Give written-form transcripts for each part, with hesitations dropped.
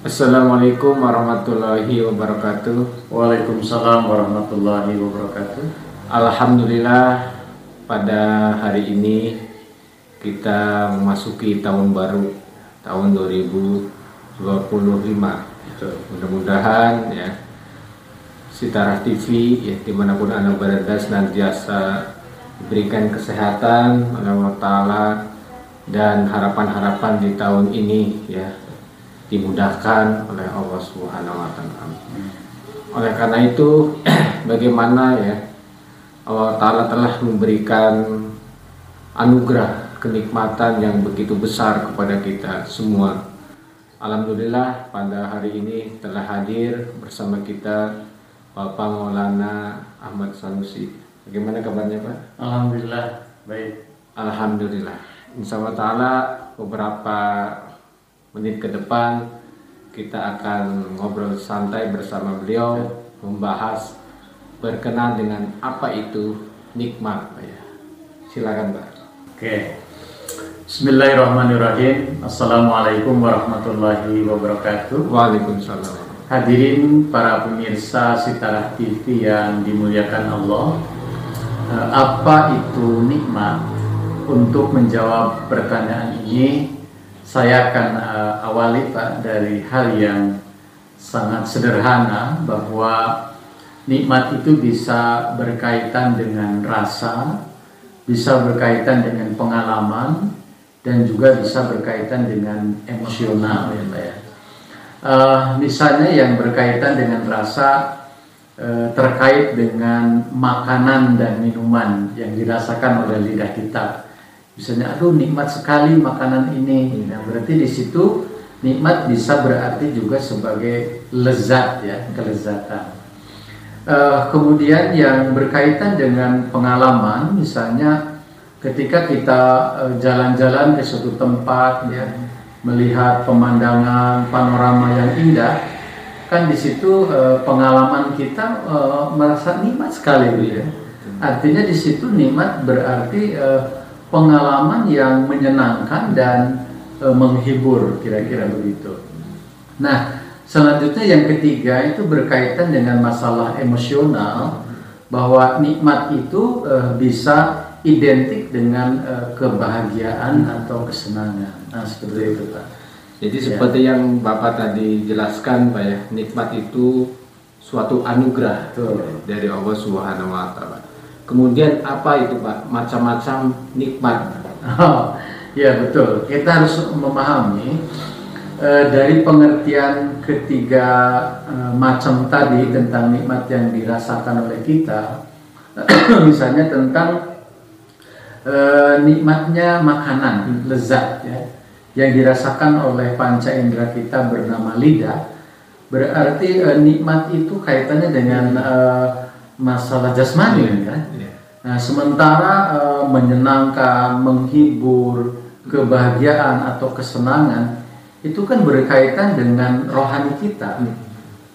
Assalamualaikum warahmatullahi wabarakatuh. Waalaikumsalam warahmatullahi wabarakatuh. Alhamdulillah, pada hari ini kita memasuki tahun baru, tahun 2025. Mudah-mudahan ya Sitarah TV ya dimanapun Anda berada senantiasa diberikan kesehatan oleh Allah Ta'ala, dan harapan-harapan di tahun ini ya dimudahkan oleh Allah Subhanahu wa Ta'ala. Oleh karena itu, bagaimana ya Allah Ta'ala telah memberikan anugerah kenikmatan yang begitu besar kepada kita semua. Alhamdulillah, pada hari ini telah hadir bersama kita Bapak Maulana Ahmad Sanusi. Bagaimana kabarnya, Pak? Alhamdulillah, baik. Alhamdulillah. Insya Allah Ta'ala beberapa menit ke depan kita akan ngobrol santai bersama beliau, membahas berkenaan dengan apa itu nikmat, Pak ya. Silakan, Pak. Oke. Bismillahirrahmanirrahim. Assalamualaikum warahmatullahi wabarakatuh. Waalaikumsalam. Hadirin para pemirsa Sitarah TV yang dimuliakan Allah. Apa itu nikmat? Untuk menjawab pertanyaan ini, saya akan awali, Pak, dari hal yang sangat sederhana, bahwa nikmat itu bisa berkaitan dengan rasa, bisa berkaitan dengan pengalaman, dan juga bisa berkaitan dengan emosional, ya Pak ya. Misalnya yang berkaitan dengan rasa, terkait dengan makanan dan minuman yang dirasakan oleh lidah kita. Misalnya, aduh nikmat sekali makanan ini. Nah, berarti di situ nikmat bisa berarti juga sebagai lezat, ya, kelezatan. Kemudian yang berkaitan dengan pengalaman, misalnya ketika kita jalan-jalan ke suatu tempat, ya, melihat pemandangan panorama yang indah, kan di situ pengalaman kita merasa nikmat sekali, ya. Artinya di situ nikmat berarti pengalaman yang menyenangkan dan menghibur, kira-kira begitu. Nah, selanjutnya yang ketiga itu berkaitan dengan masalah emosional, bahwa nikmat itu bisa identik dengan kebahagiaan atau kesenangan. Nah, seperti itu, Pak. Jadi seperti yang Bapak tadi jelaskan, Pak ya, nikmat itu suatu anugerah dari Allah Subhanahu wa Ta'ala. Kemudian apa itu, Pak? Macam-macam nikmat. Oh, ya betul. Kita harus memahami dari pengertian ketiga macam tadi tentang nikmat yang dirasakan oleh kita. Misalnya tentang nikmatnya makanan, lezat, ya, yang dirasakan oleh panca indera kita bernama lidah. Berarti nikmat itu kaitannya dengan masalah jasmani, kan? Nah, sementara menyenangkan, menghibur, kebahagiaan atau kesenangan itu kan berkaitan dengan rohani kita.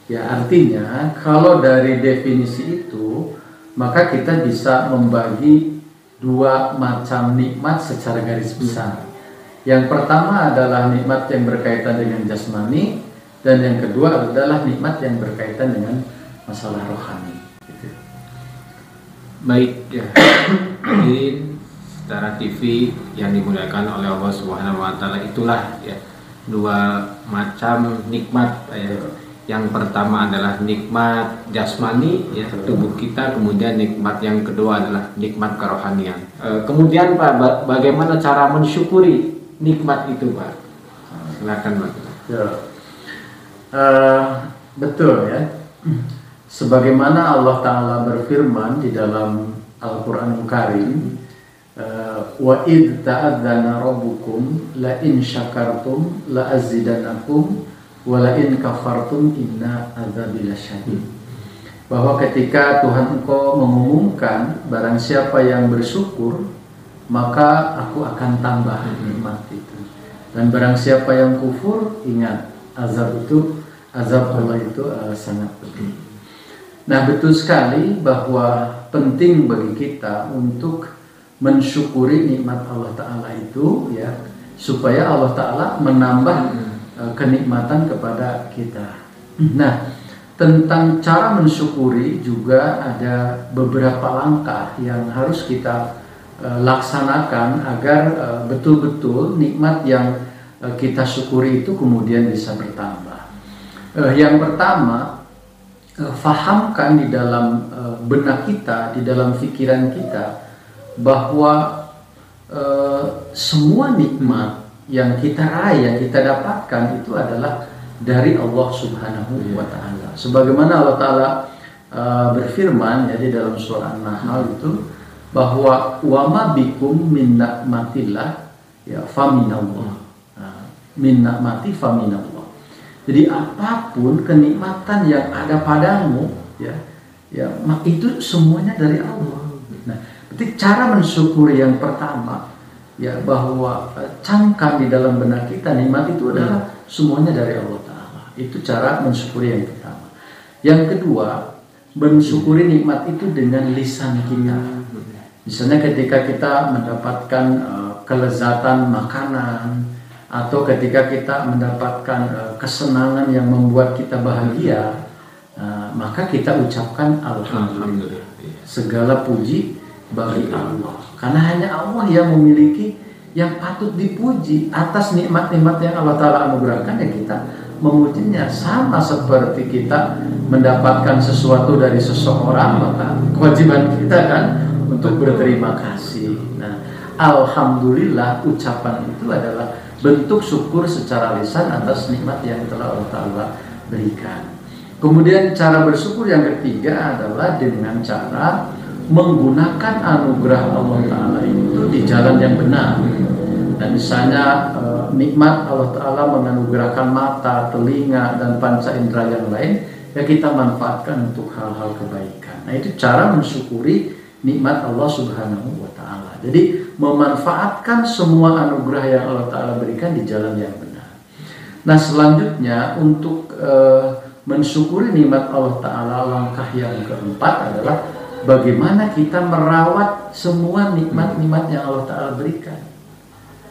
Ya, artinya kalau dari definisi itu, maka kita bisa membagi dua macam nikmat secara garis besar. Yang pertama adalah nikmat yang berkaitan dengan jasmani, dan yang kedua adalah nikmat yang berkaitan dengan masalah rohani. Baik ya, hadirin Sitarah TV yang dimuliakan oleh Allah Subhanahu wa Ta'ala, itulah ya dua macam nikmat ya. Yang pertama adalah nikmat jasmani ya, tubuh kita, kemudian nikmat yang kedua adalah nikmat kerohanian. Kemudian Pak, bagaimana cara mensyukuri nikmat itu, Pak? Silakan, Pak. Ya. Betul ya. Sebagaimana Allah Ta'ala berfirman di dalam Al-Quranul Karim, wa id ta'adzana rabbukum la in syakartum la azidanakum wa la in kafartum inna adzabi lasyadid. Bahwa ketika Tuhan engkau mengumumkan barang siapa yang bersyukur maka aku akan tambah nikmat itu, dan barang siapa yang kufur, ingat azab Allah itu sangat pedih. Nah, betul sekali bahwa penting bagi kita untuk mensyukuri nikmat Allah Ta'ala itu, ya, supaya Allah Ta'ala menambah kenikmatan kepada kita. Nah, tentang cara mensyukuri juga ada beberapa langkah yang harus kita laksanakan agar betul-betul nikmat yang kita syukuri itu kemudian bisa bertambah. Yang pertama, fahamkan di dalam benak kita, di dalam pikiran kita bahwa semua nikmat yang kita raih, yang kita dapatkan itu adalah dari Allah Subhanahu wa Ta'ala. Sebagaimana Allah Ta'ala berfirman ya di dalam surah An-Nahl itu, bahwa wa ma bikum min nikmatillah ya faminallah. Min nikmati faminallah. Jadi apapun kenikmatan yang ada padamu ya itu semuanya dari Allah. Nah, berarti cara mensyukuri yang pertama ya bahwa camkan di dalam benak kita nikmat itu adalah semuanya dari Allah Ta'ala. Itu cara mensyukuri yang pertama. Yang kedua, mensyukuri nikmat itu dengan lisan kita. Misalnya ketika kita mendapatkan kelezatan makanan, atau ketika kita mendapatkan kesenangan yang membuat kita bahagia, maka kita ucapkan alhamdulillah. Segala puji bagi Allah. Karena hanya Allah yang memiliki yang patut dipuji. Atas nikmat-nikmat yang Allah Ta'ala anugerahkan ya kita memujinya. Sama seperti kita mendapatkan sesuatu dari seseorang, maka kewajiban kita kan untuk berterima kasih. Nah, alhamdulillah ucapan itu adalah bentuk syukur secara lisan atas nikmat yang telah Allah Ta'ala berikan. Kemudian cara bersyukur yang ketiga adalah dengan cara menggunakan anugerah Allah Ta'ala itu di jalan yang benar. Dan misalnya nikmat Allah Ta'ala menganugerahkan mata, telinga, dan panca indera yang lain, ya kita manfaatkan untuk hal-hal kebaikan. Nah, itu cara mensyukuri nikmat Allah Subhanahu wa Ta'ala. Jadi memanfaatkan semua anugerah yang Allah Ta'ala berikan di jalan yang benar. Nah, selanjutnya untuk mensyukuri nikmat Allah Ta'ala, langkah yang keempat adalah bagaimana kita merawat semua nikmat-nikmat yang Allah Ta'ala berikan.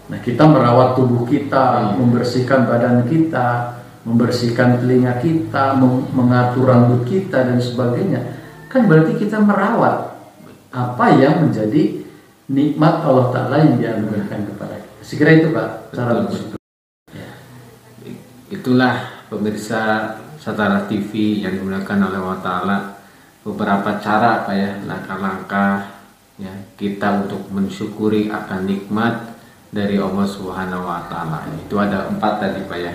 Nah, kita merawat tubuh kita, membersihkan badan kita, membersihkan telinga kita, mengatur rambut kita dan sebagainya. Kan berarti kita merawat apa yang menjadi nikmat Allah Ta'ala yang dianugerahkan kepada kita. Sekira itu Pak cara bersyukur. Itulah pemirsa Satara TV yang dimuliakan oleh Allah Ta'ala, beberapa cara Pak ya, langkah-langkah ya kita untuk mensyukuri akan nikmat dari Allah Subhanahu wa Ta'ala. Itu ada 4 tadi Pak ya.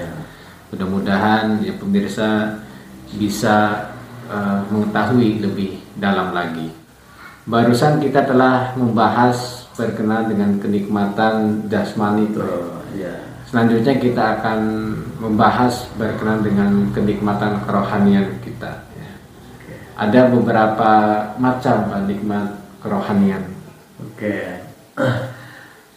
Mudah-mudahan ya pemirsa bisa mengetahui lebih dalam lagi. Barusan kita telah membahas berkenaan dengan kenikmatan jasmani itu. Selanjutnya kita akan membahas berkenaan dengan kenikmatan kerohanian kita. Ada beberapa macam nikmat kerohanian.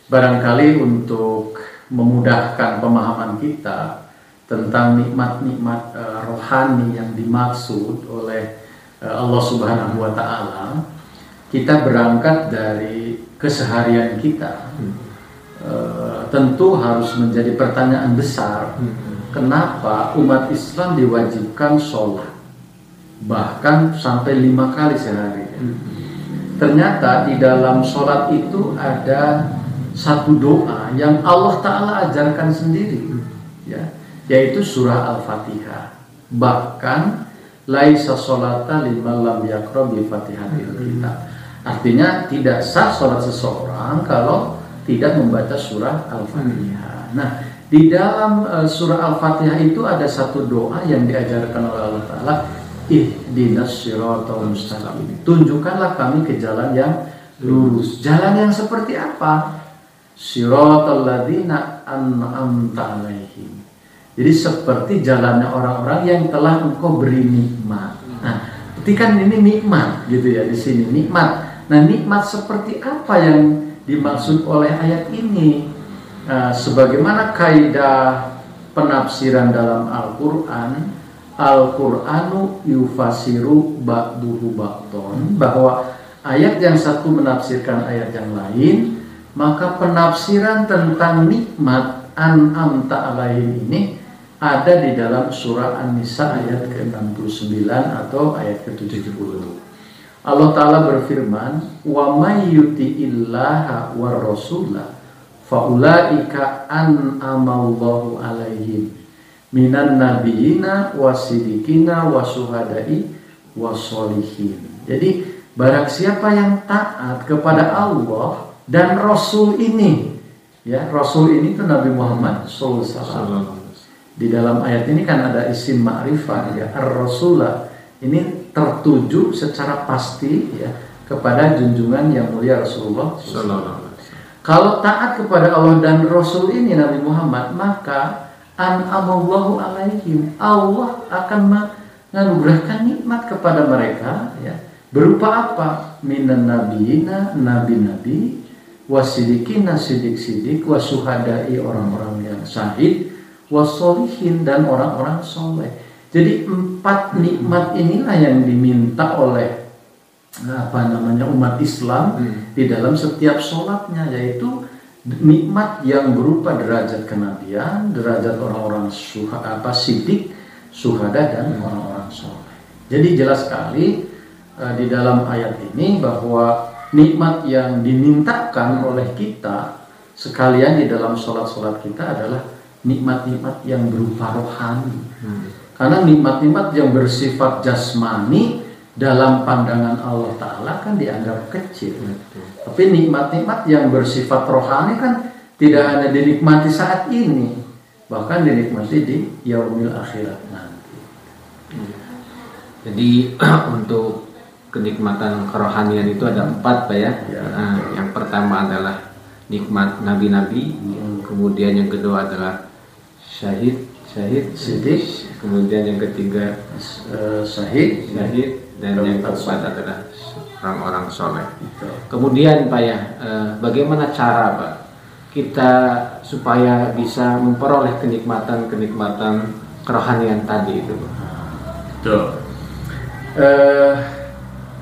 Barangkali untuk memudahkan pemahaman kita tentang nikmat-nikmat rohani yang dimaksud oleh Allah Subhanahu wa Ta'ala, kita berangkat dari keseharian kita. Tentu harus menjadi pertanyaan besar, kenapa umat Islam diwajibkan sholat bahkan sampai 5 kali sehari. Ternyata di dalam sholat itu ada satu doa yang Allah Ta'ala ajarkan sendiri ya, yaitu surah Al-Fatihah. Bahkan laisa sholata liman lam yaqra bi Fatihatil Kitab. Artinya tidak sah sholat seseorang kalau tidak membaca surah Al-Fatihah. Nah, di dalam surah Al-Fatihah itu ada satu doa yang diajarkan oleh Allah Ta'ala, ihdinas siratal mustaqim. Tunjukkanlah kami ke jalan yang lurus. Jalan yang seperti apa? Siratal ladzina an'amta alaihim. Jadi seperti jalannya orang-orang yang telah Engkau beri nikmat. Nah, berarti kan ini nikmat gitu ya di sini, nikmat. Nah, nikmat seperti apa yang dimaksud oleh ayat ini? Sebagaimana kaidah penafsiran dalam Al-Qur'an, Al-Qur'anu yufasiru ba'duhu ba'don, bahwa ayat yang satu menafsirkan ayat yang lain, maka penafsiran tentang nikmat an'amta alaihim ini ada di dalam surah An-Nisa ayat ke-69 atau ayat ke-70. Allah Ta'ala berfirman, wa may yuti'illaha war rasulah faulaika an'amallahu alaihim minan nabiyina wasidikina wasuhadai wasolihin. Jadi barang siapa yang taat kepada Allah dan Rasul ini, ya, Rasul ini itu Nabi Muhammad SAW. Di dalam ayat ini kan ada isim ma'rifah, ya, ar-rasulah. Ini tertuju secara pasti, ya, kepada junjungan yang mulia Rasulullah SAW. Kalau taat kepada Allah dan Rasul ini Nabi Muhammad, maka an'amallahu alaihim, Allah akan menganugerahkan nikmat kepada mereka, ya, berupa apa? Minan nabiyina, nabi-nabi, wasidikina, sidik-sidik, wasuhadai, orang-orang yang syahid, wasolihin, dan orang-orang soleh. Jadi 4 nikmat inilah yang diminta oleh umat Islam di dalam setiap sholatnya, yaitu nikmat yang berupa derajat kenabian, derajat orang-orang sidik, syuhada, dan orang-orang soleh. Jadi jelas sekali di dalam ayat ini bahwa nikmat yang dimintakan oleh kita sekalian di dalam sholat-sholat kita adalah nikmat-nikmat yang berupa rohani. Karena nikmat-nikmat yang bersifat jasmani dalam pandangan Allah Ta'ala kan dianggap kecil. Tapi nikmat-nikmat yang bersifat rohani kan tidak hanya dinikmati saat ini, bahkan dinikmati di yaumil akhirat nanti. Jadi untuk kenikmatan kerohanian itu ada 4, Pak, ya. Yang pertama adalah nikmat nabi-nabi, kemudian yang kedua adalah syahid, sidik, kemudian yang ketiga syahid, dan yang keempat adalah orang-orang soleh. Kemudian, Pak, ya, bagaimana cara, Pak, kita supaya bisa memperoleh kenikmatan kerohanian tadi itu, Pak?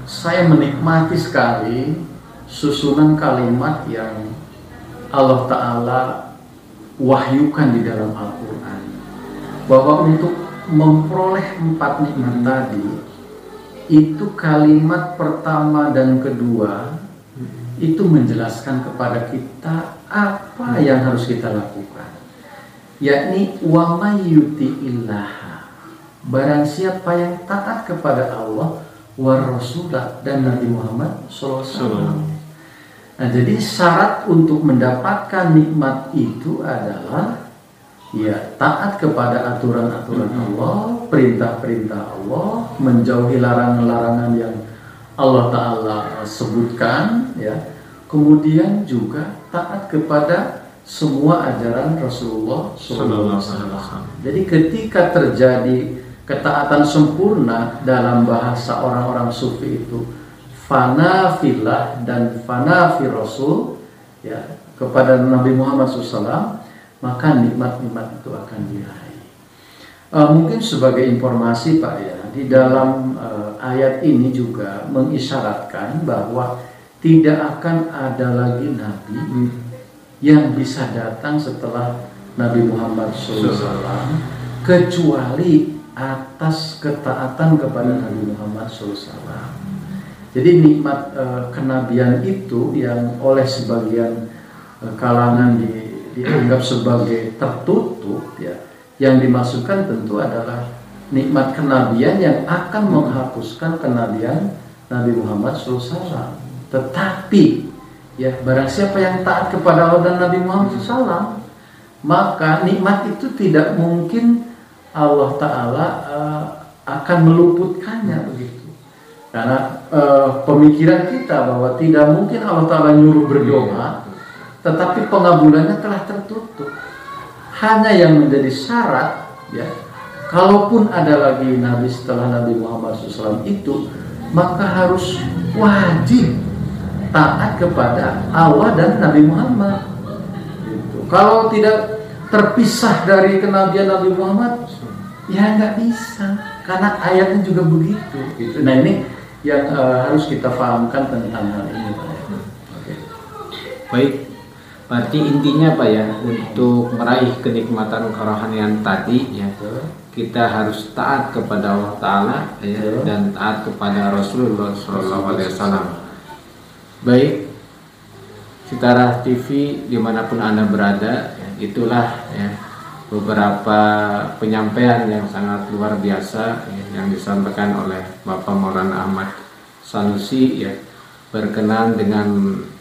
Saya menikmati sekali susunan kalimat yang Allah Ta'ala wahyukan di dalam Al-Quran, bahwa untuk memperoleh 4 nikmat tadi, itu kalimat pertama dan kedua itu menjelaskan kepada kita apa yang harus kita lakukan, yakni wa may yuti'illaha, barang siapa yang taat kepada Allah wa rasulah dan Nabi Muhammad SAW. Nah, jadi syarat untuk mendapatkan nikmat itu adalah, ya, taat kepada aturan-aturan Allah, perintah-perintah Allah, menjauhi larangan-larangan yang Allah Ta'ala sebutkan, ya. Kemudian juga taat kepada semua ajaran Rasulullah SAW. Jadi ketika terjadi ketaatan sempurna, dalam bahasa orang-orang sufi itu fana fillah dan fana fi Rasul, ya, kepada Nabi Muhammad SAW, maka nikmat-nikmat itu akan diraih. Mungkin sebagai informasi, Pak, ya, di dalam ayat ini juga mengisyaratkan bahwa tidak akan ada lagi nabi yang bisa datang setelah Nabi Muhammad SAW kecuali atas ketaatan kepada Nabi Muhammad SAW. Jadi nikmat kenabian itu yang oleh sebagian kalangan dianggap sebagai tertutup, ya, yang dimasukkan tentu adalah nikmat kenabian yang akan menghapuskan kenabian Nabi Muhammad SAW. Tetapi, ya, barang siapa yang taat kepada Allah dan Nabi Muhammad SAW, maka nikmat itu tidak mungkin Allah Ta'ala akan meluputkannya, begitu. Karena pemikiran kita bahwa tidak mungkin Allah Ta'ala nyuruh berdoa, tetapi pengabulannya telah tertutup. Hanya yang menjadi syarat, ya, kalaupun ada lagi Nabi setelah Nabi Muhammad SAW itu, maka harus wajib taat kepada Allah dan Nabi Muhammad. Gitu. Kalau tidak terpisah dari kenabian Nabi Muhammad, ya nggak bisa, karena ayatnya juga begitu. Gitu. Nah, ini yang harus kita pahamkan tentang hal ini, Pak. Baik, Berarti intinya apa ya, untuk meraih kenikmatan kerohanian tadi ya, kita harus taat kepada Allah Ta'ala ya, dan taat kepada Rasulullah SAW. Baik, Sitara TV dimanapun Anda berada ya, itulah ya beberapa penyampaian yang sangat luar biasa ya, yang disampaikan oleh Bapak Maulana Ahmad Sanusi ya, berkenan dengan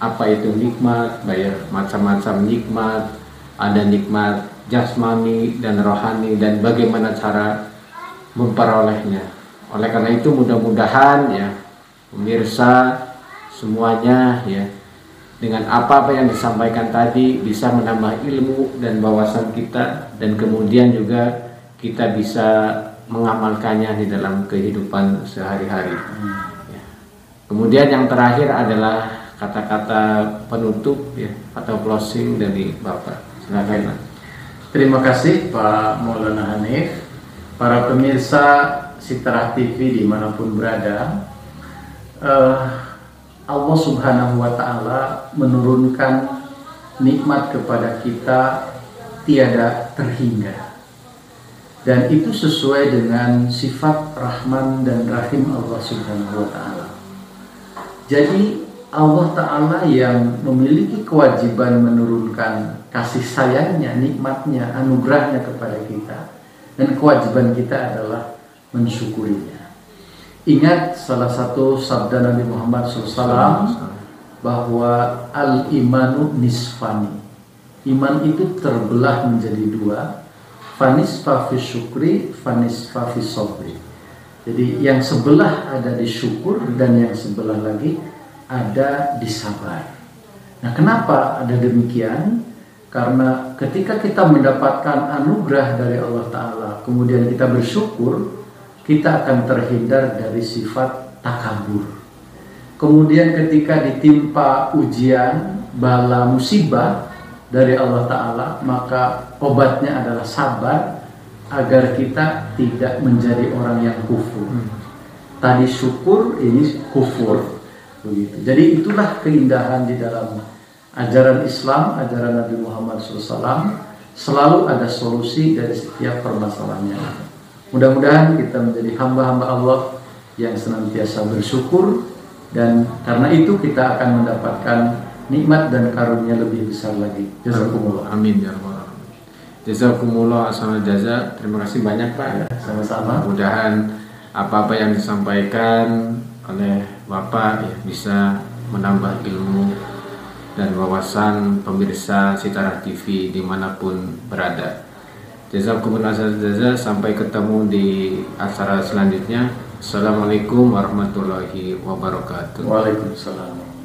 apa itu nikmat, baik macam-macam nikmat, ada nikmat jasmani dan rohani, dan bagaimana cara memperolehnya. Oleh karena itu mudah-mudahan ya pemirsa semuanya ya, dengan apa-apa yang disampaikan tadi bisa menambah ilmu dan wawasan kita, dan kemudian juga kita bisa mengamalkannya di dalam kehidupan sehari-hari. Kemudian yang terakhir adalah kata-kata penutup ya, atau closing dari Bapak. Silakan. Terima kasih Pak Maulana Hanif. Para pemirsa Sitara TV dimanapun berada, Allah Subhanahu wa Ta'ala menurunkan nikmat kepada kita tiada terhingga, dan itu sesuai dengan sifat Rahman dan Rahim Allah Subhanahu wa Ta'ala. Jadi Allah Ta'ala yang memiliki kewajiban menurunkan kasih sayangnya, nikmatnya, anugerahnya kepada kita, dan kewajiban kita adalah mensyukurinya. Ingat salah satu sabda Nabi Muhammad SAW bahwa al-imanu nisfani, iman itu terbelah menjadi dua, fanisfa fi syukri, fanisfa fi sabri. Jadi yang sebelah ada di syukur dan yang sebelah lagi ada di sabar. Nah, kenapa ada demikian? Karena ketika kita mendapatkan anugerah dari Allah Ta'ala, kemudian kita bersyukur, kita akan terhindar dari sifat takabur. Kemudian ketika ditimpa ujian, bala, musibah dari Allah Ta'ala, maka obatnya adalah sabar, agar kita tidak menjadi orang yang kufur. Tadi syukur, ini kufur. Begitu. Jadi itulah keindahan di dalam ajaran Islam, ajaran Nabi Muhammad SAW. Selalu ada solusi dari setiap permasalahannya. Mudah-mudahan kita menjadi hamba-hamba Allah yang senantiasa bersyukur, dan karena itu kita akan mendapatkan nikmat dan karunia lebih besar lagi. Jazakumullah. Amin ya rabbal alamin. Jazakumullah asal jaza. Terima kasih banyak Pak ya. Sama-sama. Mudah-mudahan apa-apa yang disampaikan oleh Bapak ya, bisa menambah ilmu dan wawasan pemirsa Sitara TV dimanapun berada. Jazakumullah asal jaza. Sampai ketemu di acara selanjutnya. Assalamualaikum warahmatullahi wabarakatuh. Waalaikumsalam.